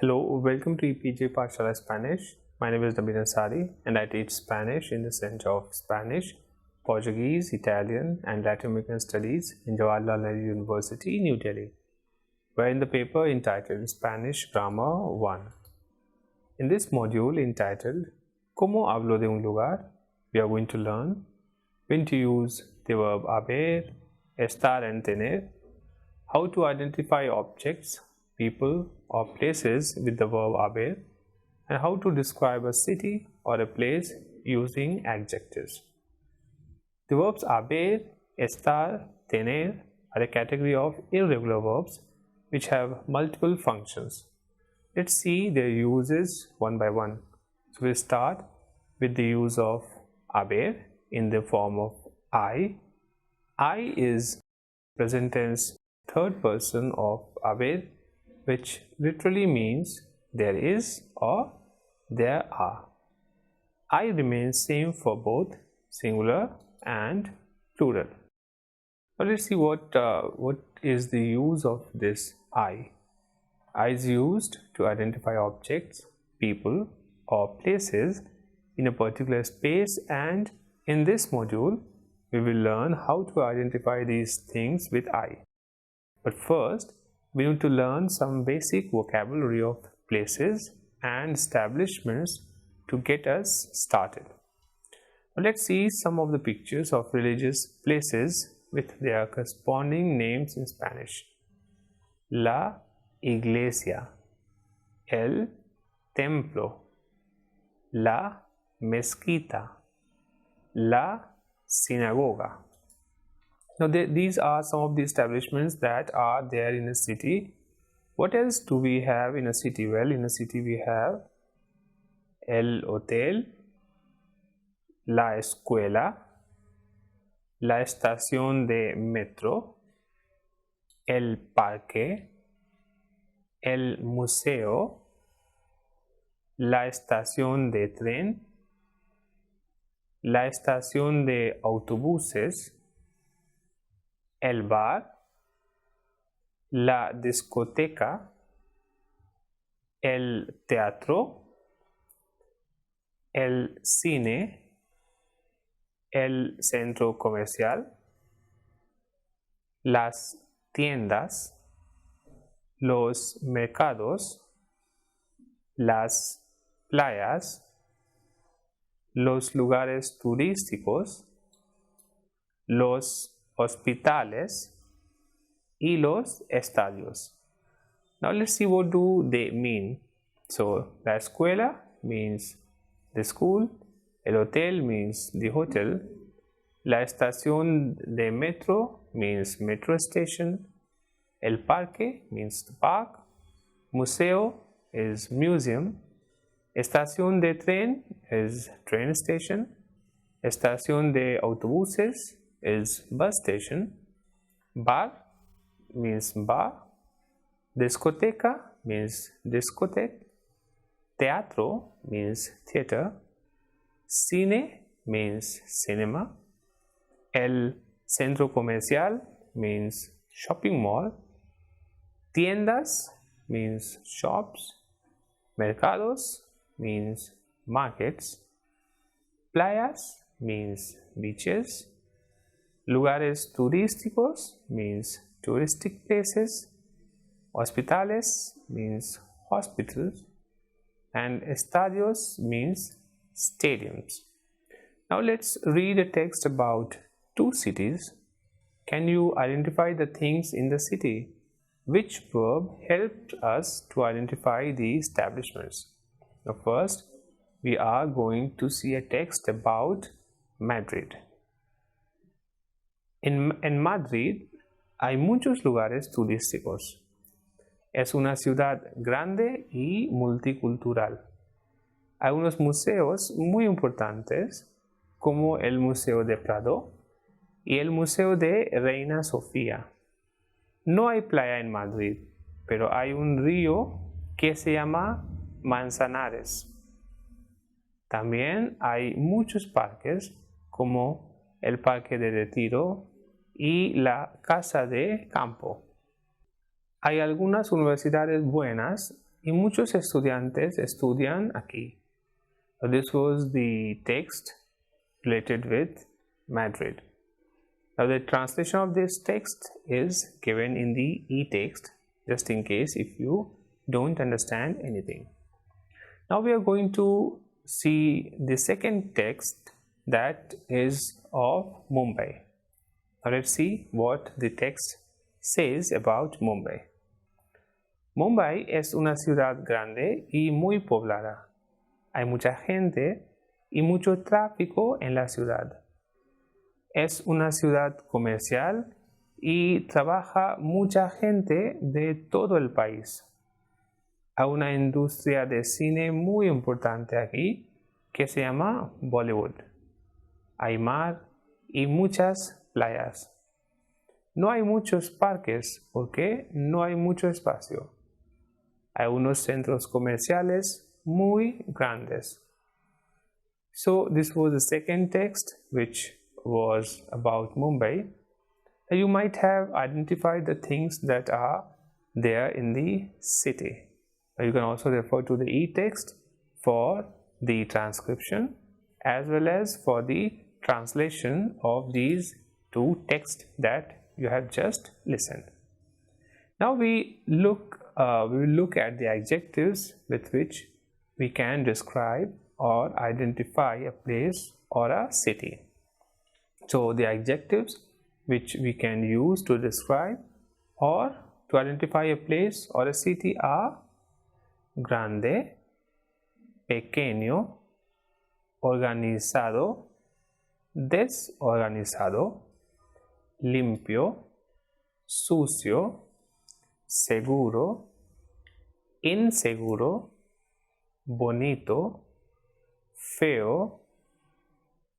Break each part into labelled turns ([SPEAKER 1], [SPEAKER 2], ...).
[SPEAKER 1] Hello, welcome to EPJ Pashala Spanish. My name is Nabin Ansari and I teach Spanish in the Center of Spanish, Portuguese, Italian and Latin American Studies in Jawaharlal Nehru University, New Delhi. We're in the paper entitled Spanish Grammar 1. In this module entitled ¿Cómo hablo de un lugar?, we are going to learn when to use the verb haber, estar and tener, how to identify objects, people or places with the verb haber, and how to describe a city or a place using adjectives. The verbs haber, estar, tener are a category of irregular verbs which have multiple functions. Let's see their uses one by one. So we'll start with the use of haber in the form of I. I is present tense third person of haber, which literally means there is or there are. I remains same for both singular and plural. Now let's see what is the use of this I. I is used to identify objects, people or places in a particular space, and in this module we will learn how to identify these things with I. But first we need to learn some basic vocabulary of places and establishments to get us started. Now let's see some of the pictures of religious places with their corresponding names in Spanish. La iglesia, el templo, la mezquita, la sinagoga. Now these are some of the establishments that are there in a city. What else do we have in a city? Well, in a city we have el hotel, la escuela, la estación de metro, el parque, el museo, la estación de tren, la estación de autobuses, el bar, la discoteca, el teatro, el cine, el centro comercial, las tiendas, los mercados, las playas, los lugares turísticos, los hospitales y los estadios. Now let's see what do they mean. So la escuela means the school, el hotel means the hotel, la estación de metro means metro station, el parque means the park, museo is museum, estación de tren is train station, estación de autobuses is bus station, bar means bar, discoteca means discotheque, teatro means theater, cine means cinema, el centro comercial means shopping mall, tiendas means shops, mercados means markets, playas means beaches, lugares turísticos means touristic places, hospitales means hospitals, and estadios means stadiums. Now let's read a text about two cities. Can you identify the things in the city? Which verb helped us to identify the establishments? Now first we are going to see a text about Madrid. En Madrid hay muchos lugares turísticos. Es una ciudad grande y multicultural. Hay unos museos muy importantes como el Museo de Prado y el Museo de Reina Sofía. No hay playa en Madrid, pero hay un río que se llama Manzanares. También hay muchos parques como el Parque de Retiro y la Casa de Campo. Hay algunas universidades buenas y muchos estudiantes estudian aquí. So this was the text related with Madrid. Now the translation of this text is given in the e-text, just in case if you don't understand anything. Now we are going to see the second text, that is of Mumbai. Now let's see what the text says about Mumbai. Mumbai es una ciudad grande y muy poblada. Hay mucha gente y mucho tráfico en la ciudad. Es una ciudad comercial y trabaja mucha gente de todo el país. Hay una industria de cine muy importante aquí que se llama Bollywood. Hay mar y muchas playas. No hay muchos parques porque no hay mucho espacio. Hay unos centros comerciales muy grandes. So this was the second text, which was about Mumbai. You might have identified the things that are there in the city. You can also refer to the e-text for the transcription as well as for the translation of these two texts that you have just listened. Now we will look at the adjectives with which we can describe or identify a place or a city. So the adjectives which we can use to describe or to identify a place or a city are grande, pequeño, organizado, desorganizado, limpio, sucio, seguro, inseguro, bonito, feo,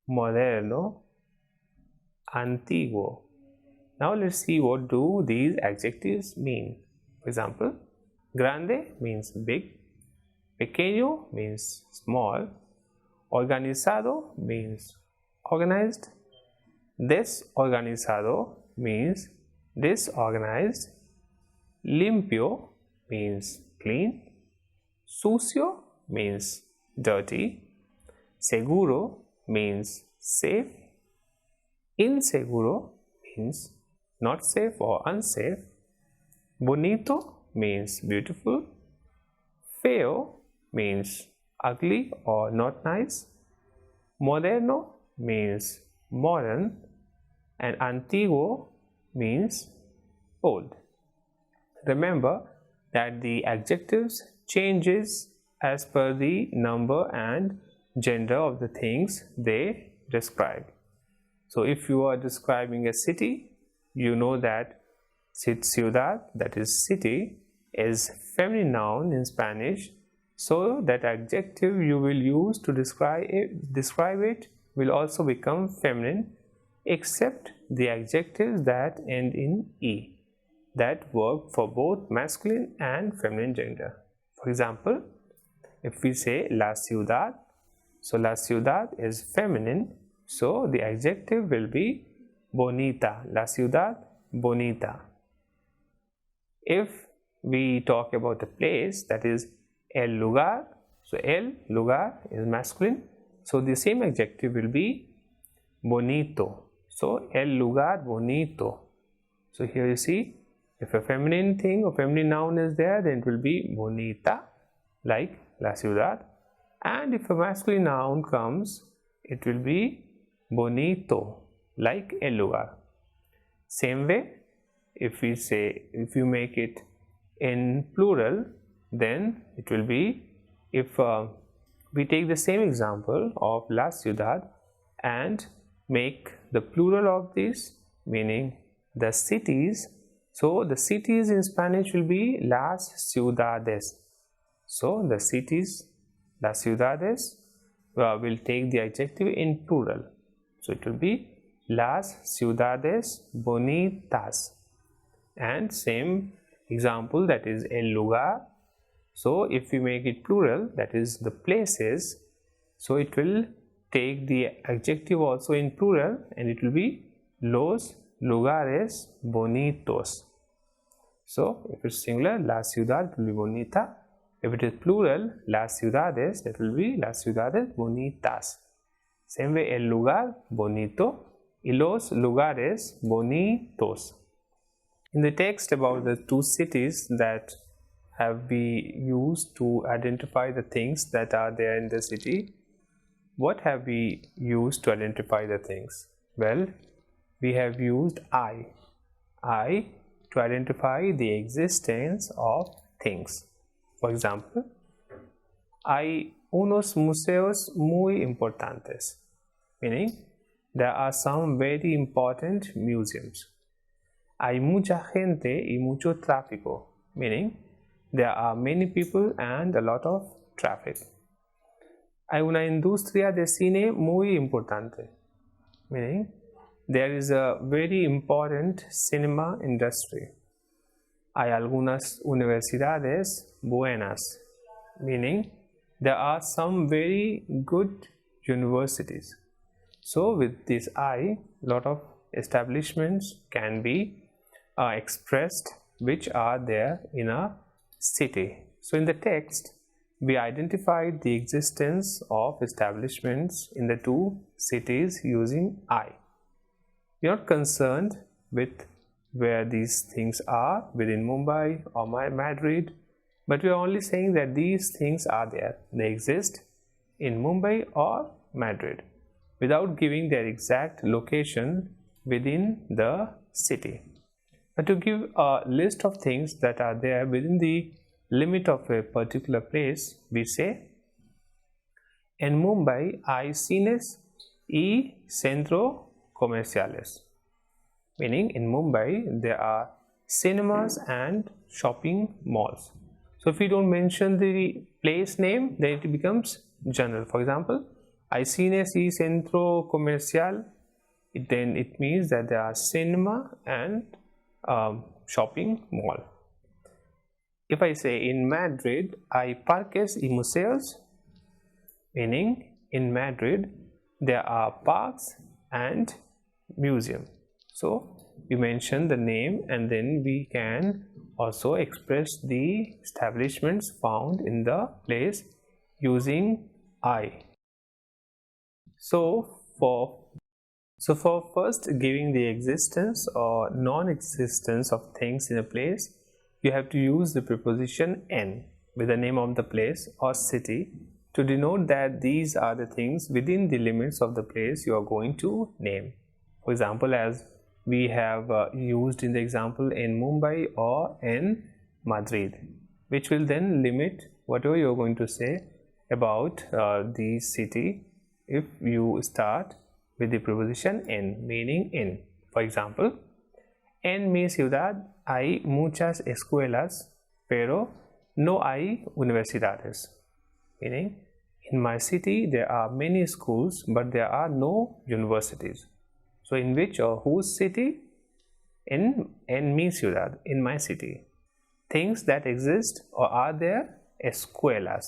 [SPEAKER 1] moderno, antiguo. Now let's see what do these adjectives mean. For example, grande means big, pequeño means small, organizado means organized, desorganizado means disorganized, limpio means clean, sucio means dirty, seguro means safe, inseguro means not safe or unsafe, bonito means beautiful, feo means ugly or not nice, moderno means modern, and antiguo means old. Remember that the adjectives changes as per the number and gender of the things they describe. So if you are describing a city, you know that ciudad, that is city, is feminine noun in Spanish. So that adjective you will use to describe it will also become feminine, except the adjectives that end in E, that work for both masculine and feminine gender. For example, if we say la ciudad, so la ciudad is feminine, so the adjective will be bonita, la ciudad bonita. If we talk about a place, that is el lugar, so el lugar is masculine, so the same adjective will be bonito, so el lugar bonito. So here you see, if a feminine thing or feminine noun is there, then it will be bonita, like la ciudad, and if a masculine noun comes, it will be bonito, like el lugar. Same way, if you make it in plural, then it will be, if we take the same example of la ciudad and make the plural of this, meaning the cities, so the cities in Spanish will be las ciudades. So the cities, las ciudades, will take the adjective in plural, so it will be las ciudades bonitas. And same example, that is el lugar, so if we make it plural, that is the places, so it will take the adjective also in plural and it will be los lugares bonitos. So if it's singular, la ciudad will be bonita, If it is plural, las ciudades, that will be las ciudades bonitas. Same way, el lugar bonito y los lugares bonitos. In the text about the two cities that have been used to identify the things that are there in the city, what have we used to identify the things? Well, we have used I to identify the existence of things. For example, hay unos museos muy importantes, meaning there are some very important museums. Hay mucha gente y mucho tráfico, meaning there are many people and a lot of traffic. Hay una industria de cine muy importante, meaning there is a very important cinema industry. Hay algunas universidades buenas, meaning there are some very good universities. So with this I, lot of establishments can be expressed which are there in a city. So in the text, we identified the existence of establishments in the two cities using I. We are not concerned with where these things are within Mumbai or Madrid, but we are only saying that these things are there. They exist in Mumbai or Madrid without giving their exact location within the city. But to give a list of things that are there within the limit of a particular place, we say, en Mumbai hay cines y centros comerciales. Meaning in Mumbai there are cinemas and shopping malls. So if we don't mention the place name, then it becomes general. For example, hay cines y centro comercial, then it means that there are cinema and shopping mall. If I say in Madrid hay parques y museos, meaning in Madrid there are parks and museum. So we mention the name and then we can also express the establishments found in the place using I. So for first giving the existence or non-existence of things in a place, you have to use the preposition en with the name of the place or city to denote that these are the things within the limits of the place you are going to name. For example, as we have used in the example in Mumbai or in Madrid, which will then limit whatever you are going to say about the city if you start with the preposition en, meaning in. For example, en mi ciudad hay muchas escuelas, pero no hay universidades. Meaning, in my city there are many schools, but there are no universities. So in which or whose city? En mi ciudad, in my city. Things that exist or are there, escuelas.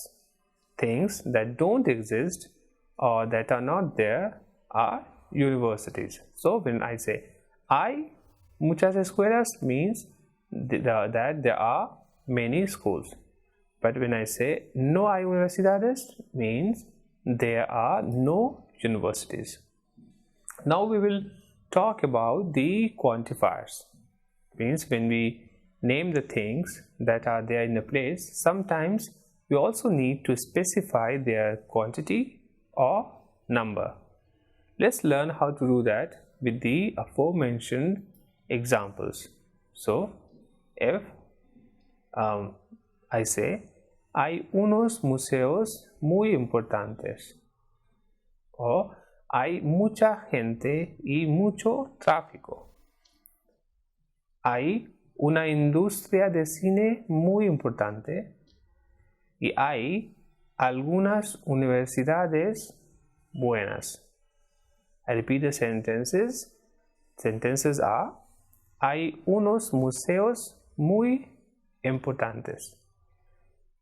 [SPEAKER 1] Things that don't exist or that are not there are universities. So when I say hay muchas escuelas, means that there are many schools. But when I say no hay universidades, means there are no universities. Now we will talk about the quantifiers. Means when we name the things that are there in a place, sometimes we also need to specify their quantity or number. Let's learn how to do that with the aforementioned examples. So if I say hay unos museos muy importantes, or hay mucha gente y mucho tráfico, hay una industria de cine muy importante y hay algunas universidades buenas. I repeat the sentences. Sentences are: hay unos museos muy importantes,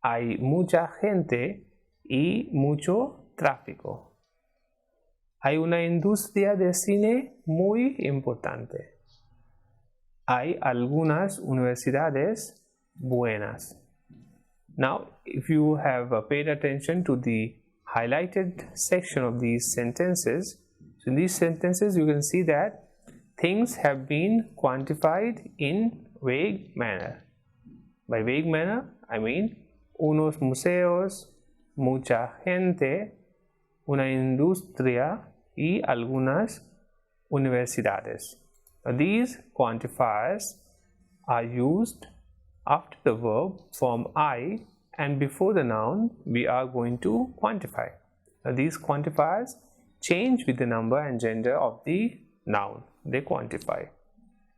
[SPEAKER 1] hay mucha gente y mucho tráfico, hay una industria de cine muy importante, hay algunas universidades buenas. Now, if you have paid attention to the highlighted section of these sentences, so in these sentences you can see that things have been quantified in vague manner. By vague manner, I mean unos museos, mucha gente, una industria y algunas universidades. Now, these quantifiers are used after the verb form I and before the noun we are going to quantify. Now, these quantifiers change with the number and gender of the noun they quantify,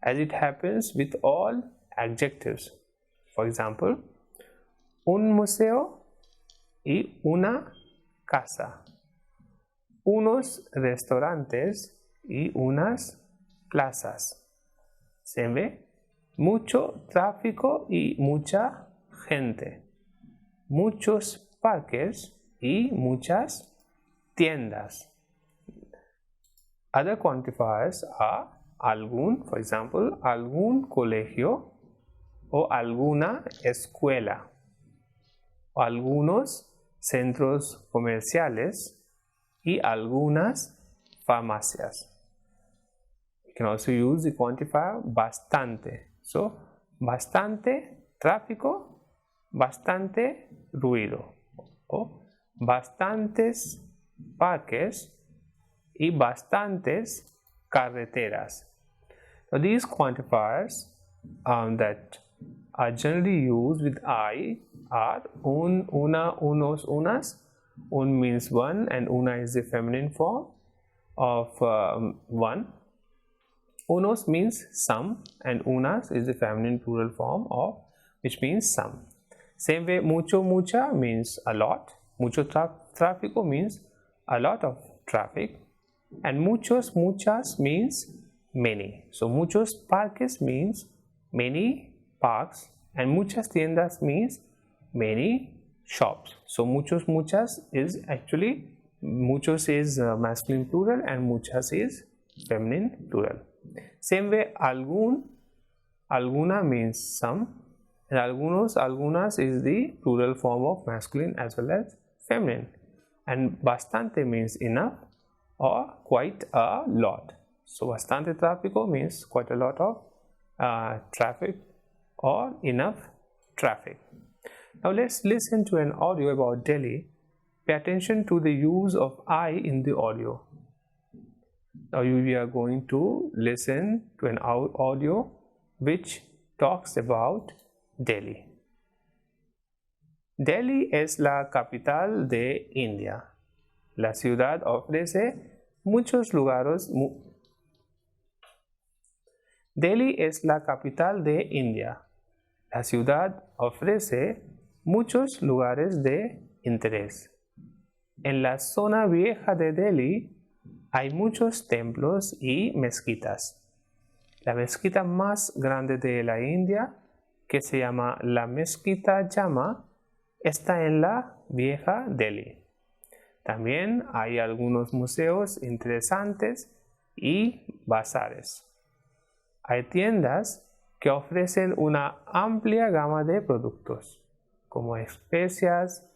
[SPEAKER 1] as it happens with all adjectives. For example, un museo y una casa, unos restaurantes y unas plazas. ¿Se ve? Mucho tráfico y mucha gente, muchos parques y muchas tiendas. Other quantifiers are algún, for example, algún colegio o alguna escuela, o algunos centros comerciales y algunas farmacias. You can also use the quantifier bastante. So, bastante tráfico, bastante ruido, o bastantes parques y bastantes carreteras. Now, these quantifiers that are generally used with I are un, una, unos, unas. Un means one and una is the feminine form of one. Unos means some and unas is the feminine plural form of which means some. Same way, mucho, mucha means a lot. Mucho tráfico means a lot of traffic. And muchos, muchas means many. So, muchos parques means many parks and muchas tiendas means many shops. So, muchos, muchas is actually, muchos is masculine plural and muchas is feminine plural. Same way, algún, alguna means some, and algunos, algunas is the plural form of masculine as well as feminine, and bastante means enough or quite a lot. So, bastante tráfico means quite a lot of traffic or enough traffic. Now, let's listen to an audio about Delhi. Pay attention to the use of I in the audio. Now, we are going to listen to an audio which talks about Delhi. Delhi es la capital de India. La ciudad ofrece muchos lugares. Delhi es la capital de India. La ciudad ofrece muchos lugares de interés. En la zona vieja de Delhi hay muchos templos y mezquitas. La mezquita más grande de la India, que se llama la mezquita Jama, está en la vieja Delhi. También hay algunos museos interesantes y bazares. Hay tiendas que ofrecen una amplia gama de productos, como especias,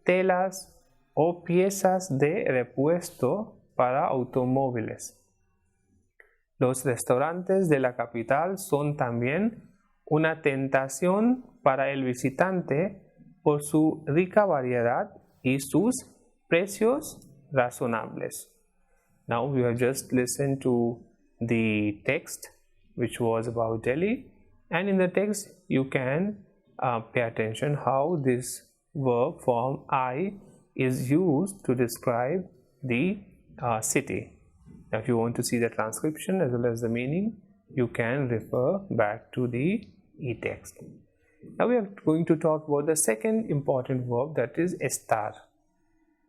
[SPEAKER 1] telas o piezas de repuesto para automóviles. Los restaurantes de la capital son también una tentación para el visitante por su rica variedad y sus precios razonables. Now we have just listened to the text which was about Delhi, and in the text you can pay attention how this verb form I is used to describe the city. Now, if you want to see the transcription as well as the meaning, you can refer back to the e-text. Now we are going to talk about the second important verb, that is estar.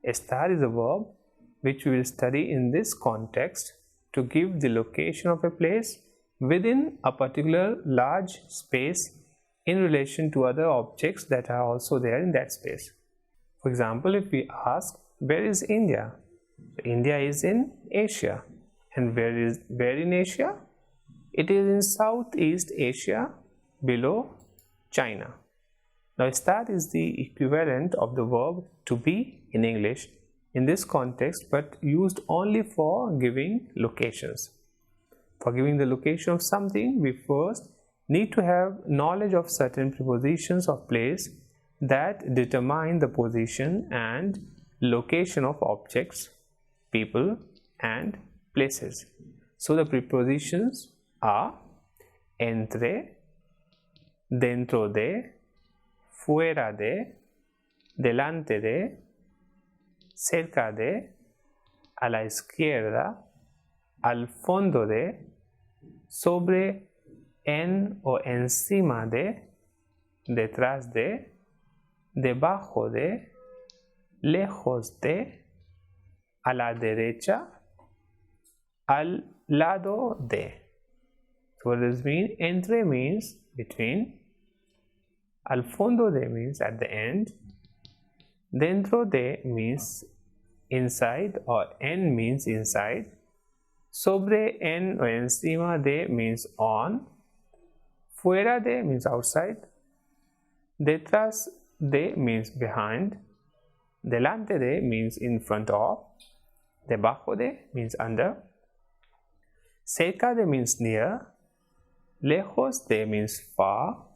[SPEAKER 1] Estar is a verb which we will study in this context to give the location of a place within a particular large space in relation to other objects that are also there in that space. For example, if we ask, where is India? India is in Asia. And where in Asia? It is in Southeast Asia below China. Now, estar is the equivalent of the verb to be in English in this context, but used only for giving locations. For giving the location of something, we first need to have knowledge of certain prepositions of place that determine the position and location of objects, people, and places. So the prepositions are entre, dentro de, fuera de, delante de, cerca de, a la izquierda, al fondo de, sobre, en o encima de, detrás de, debajo de, lejos de, a la derecha, al lado de. So what does this mean? Entre means between, al fondo de means at the end, dentro de means inside or en means inside, sobre, en or encima de means on, fuera de means outside, detrás de means behind, delante de means in front of, debajo de means under, cerca de means near, lejos de means far,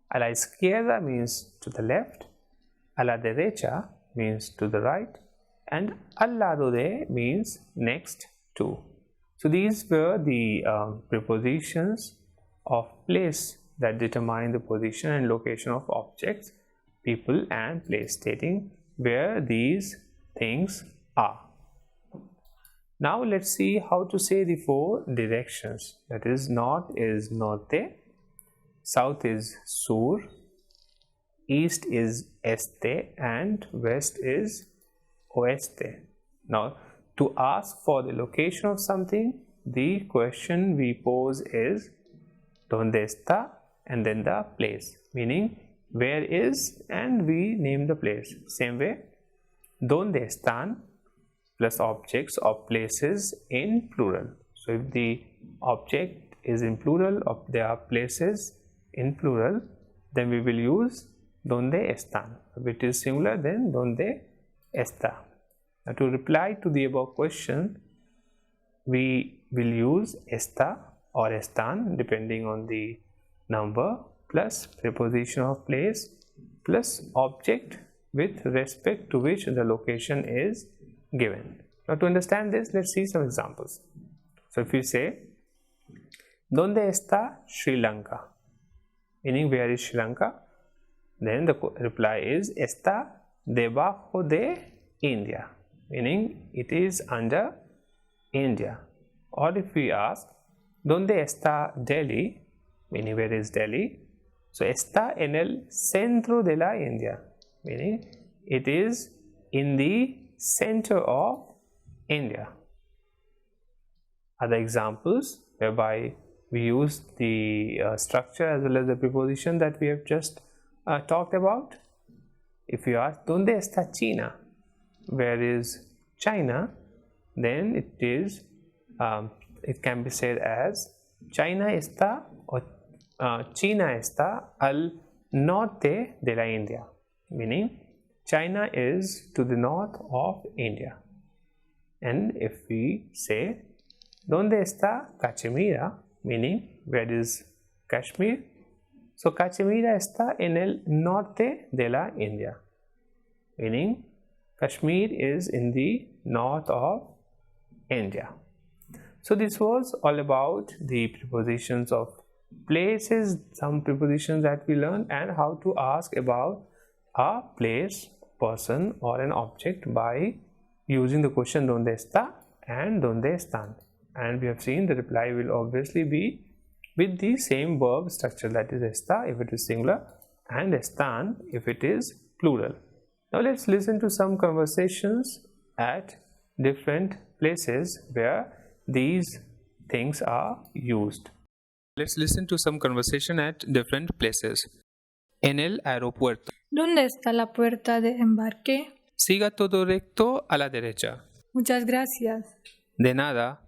[SPEAKER 1] a la izquierda means to the left, a la derecha means to the right, and al lado de means next to. So these were the prepositions of place that determine the position and location of objects, people, and place, stating where these things are. Now let's see how to say the four directions. That is, north is norte, south is sur, east is este, and west is oeste. Now, to ask for the location of something, the question we pose is ¿Dónde está? And then the place, meaning where is, and we name the place. Same way, ¿Dónde están? Plus objects or places in plural. So if the object is in plural or there are places in plural, then we will use ¿Dónde están? If it is singular, then ¿Dónde está? Now to reply to the above question, we will use está or están depending on the number, plus preposition of place, plus object with respect to which the location is given. Now to understand this, let's see some examples. So if you say ¿Dónde está Sri Lanka? Meaning where is Sri Lanka? Then the reply is está debajo de India, meaning it is under India. Or if we ask ¿Dónde está Delhi? Meaning where is Delhi? So está en el centro de la India, meaning it is in the center of India. Other examples whereby we use the structure as well as the preposition that we have just talked about. If you ask ¿Dónde está China? Where is China? Then it is it can be said as China está or China está al norte de la India, meaning China is to the north of India. And if we say ¿Dónde está Cachemira? Meaning where is Kashmir? So Cachemira está en el norte de la India, meaning Kashmir is in the north of India. So this was all about the prepositions of places, some prepositions that we learned, and how to ask about a place, person, or an object by using the question ¿Dónde está? And ¿Dónde están? And we have seen the reply will obviously be with the same verb structure, that is está if it is singular and están if it is plural. Now let's listen to some conversations at different places where these things are used. Let's listen to some conversation at different places. En el aeropuerto.
[SPEAKER 2] ¿Dónde está la puerta de embarque?
[SPEAKER 1] Siga todo recto a la derecha.
[SPEAKER 2] Muchas gracias.
[SPEAKER 1] De nada.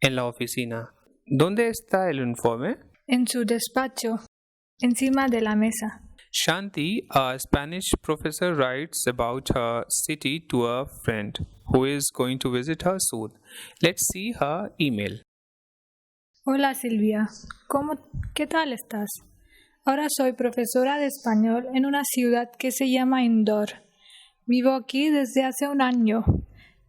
[SPEAKER 1] En la oficina. ¿Dónde está el uniforme?
[SPEAKER 2] En su despacho, encima de la mesa.
[SPEAKER 1] Shanti, a Spanish professor, writes about her city to a friend who is going to visit her soon. Let's see her email.
[SPEAKER 2] Hola Silvia, ¿qué tal estás? Ahora soy profesora de español en una ciudad que se llama Indore. Vivo aquí desde hace un año.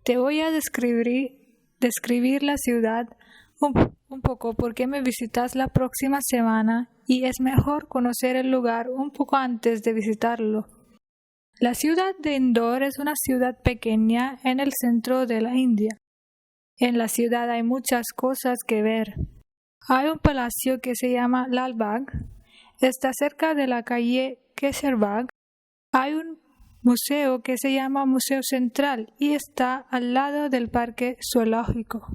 [SPEAKER 2] Te voy a describir la ciudad un poco porque me visitas la próxima semana y es mejor conocer el lugar un poco antes de visitarlo. La ciudad de Indore es una ciudad pequeña en el centro de la India. En la ciudad hay muchas cosas que ver. Hay un palacio que se llama Lal Bagh. Está cerca de la calle Kesherbagh. Hay un museo que se llama Museo Central y está al lado del parque zoológico.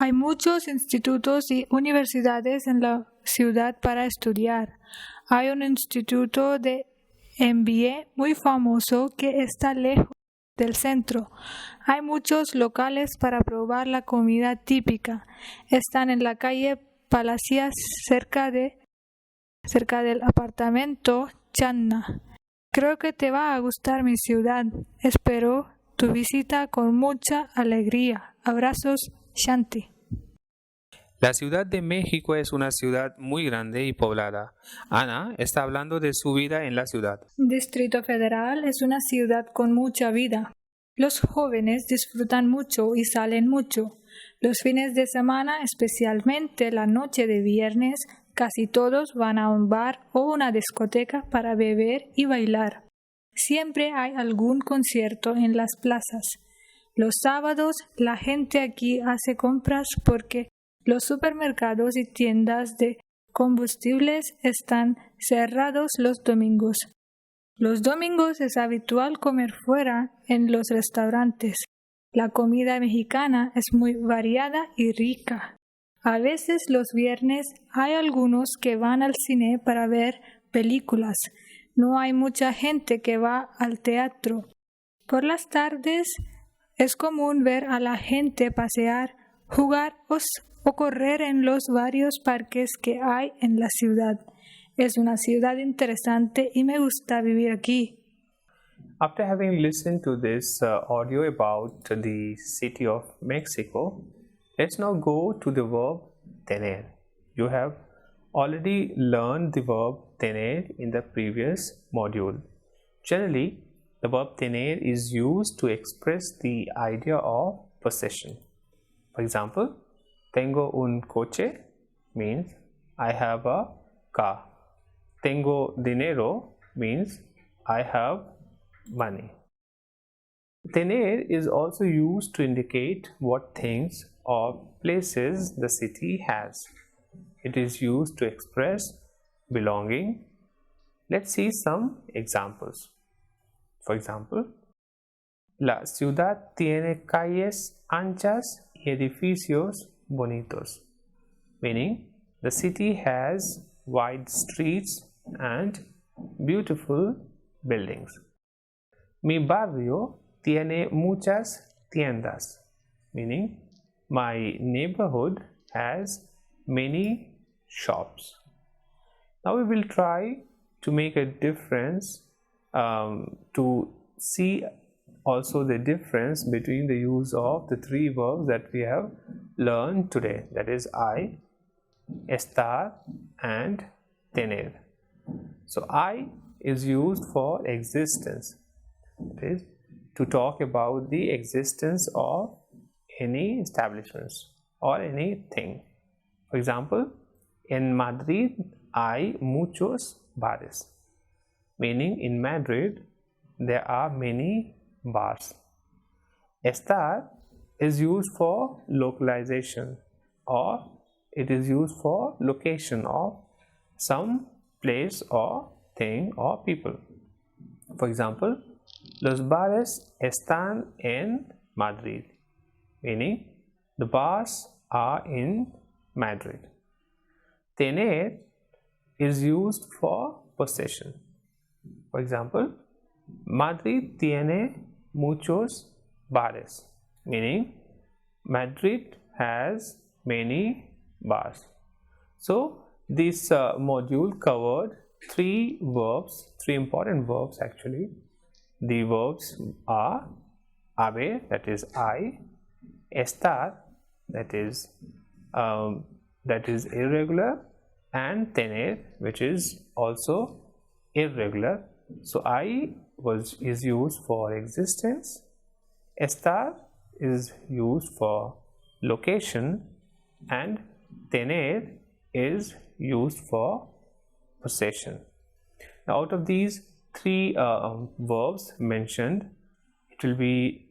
[SPEAKER 2] Hay muchos institutos y universidades en la ciudad para estudiar. Hay un instituto de MBA muy famoso que está lejos del centro. Hay muchos locales para probar la comida típica. Están en la calle Palacias cerca del apartamento Channa. Creo que te va a gustar mi ciudad. Espero tu visita con mucha alegría. Abrazos, Shanti.
[SPEAKER 1] La Ciudad de México es una ciudad muy grande y poblada. Ana está hablando de su vida en la ciudad.
[SPEAKER 2] Distrito Federal es una ciudad con mucha vida. Los jóvenes disfrutan mucho y salen mucho. Los fines de semana, especialmente la noche de viernes, casi todos van a un bar o una discoteca para beber y bailar. Siempre hay algún concierto en las plazas. Los sábados la gente aquí hace compras porque los supermercados y tiendas de combustibles están cerrados los domingos. Los domingos es habitual comer fuera en los restaurantes. La comida mexicana es muy variada y rica. A veces los viernes hay algunos que van al cine para ver películas. No hay mucha gente que va al teatro. Por las tardes es común ver a la gente pasear, jugar o correr en los varios parques que hay en la ciudad. Es una ciudad interesante y me gusta vivir aquí.
[SPEAKER 1] After having listened to this audio about the city of Mexico, let's now go to the verb tener. You have already learned the verb tener in the previous module. Generally, the verb tener is used to express the idea of possession. For example, tengo un coche means I have a car. Tengo dinero means I have money. Tener is also used to indicate what things or places the city has. It is used to express belonging. Let's see some examples. For example, la ciudad tiene calles anchas y edificios bonitos, meaning the city has wide streets and beautiful buildings. Mi barrio tiene muchas tiendas, meaning my neighborhood has many shops. Now we will try to make a difference, to see also the difference between the use of the three verbs that we have learned today, that is I, estar and tener. So I is used for existence, that is to talk about the existence of any establishments or anything. For example, en Madrid hay muchos bares, meaning in Madrid there are many bars. Estar is used for localization, or it is used for location of some place or thing or people. For example, los bares están en Madrid, meaning the bars are in Madrid. Tener is used for possession. For example, Madrid tiene muchos bares, meaning Madrid has many bars. So this module covered three important verbs actually. The verbs are haber, that is I, estar, that is irregular, and tener, which is also irregular. So I is used for existence, estar is used for location, and tener is used for possession. Now, out of these three verbs mentioned, it will be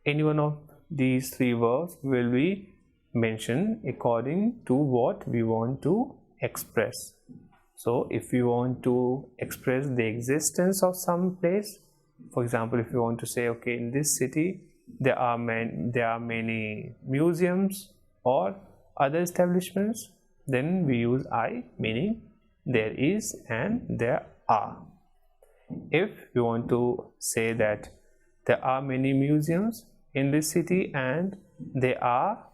[SPEAKER 1] any one of these three verbs will be mentioned according to what we want to express. So if you want to express the existence of some place, for example, if you want to say, okay, in this city there are many museums or other establishments, then we use I, meaning there is and there are. If you want to say that there are many museums in this city and they are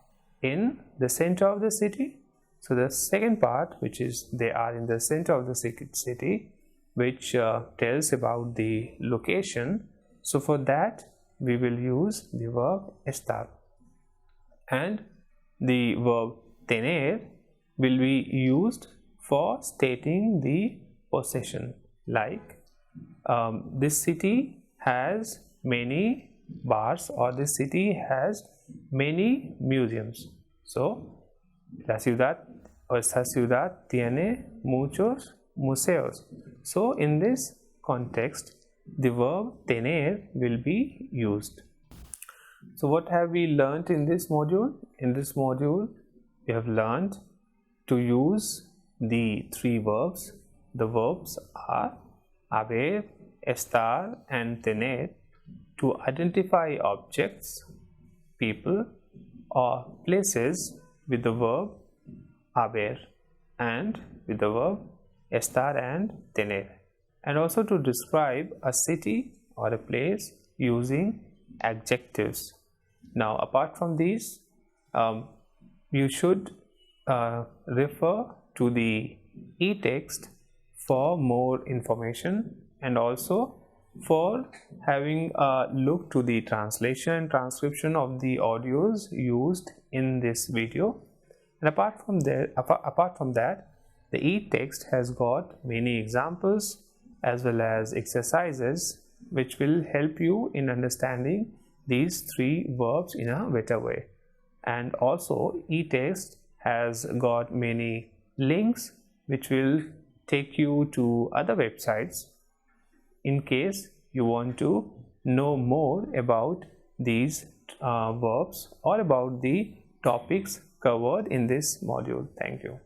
[SPEAKER 1] in the center of the city, so the second part, which is they are in the center of the city, which tells about the location, so for that we will use the verb estar, and the verb tener will be used for stating the possession, like this city has many bars or this city has many museums. So esta ciudad tiene muchos museos. So in this context, the verb tener will be used. So what have we learnt in this module? In this module, we have learnt to use the three verbs. The verbs are haber, estar, and tener to identify objects, people, or places with the verb haber and with the verb estar and tener, and also to describe a city or a place using adjectives. Now, apart from these, you should refer to the e-text for more information, and also for having a look to the translation and transcription of the audios used in this video. And apart from that, the e-text has got many examples as well as exercises which will help you in understanding these three verbs in a better way. And also e-text has got many links which will take you to other websites in case you want to know more about these verbs or about the topics covered in this module. Thank you.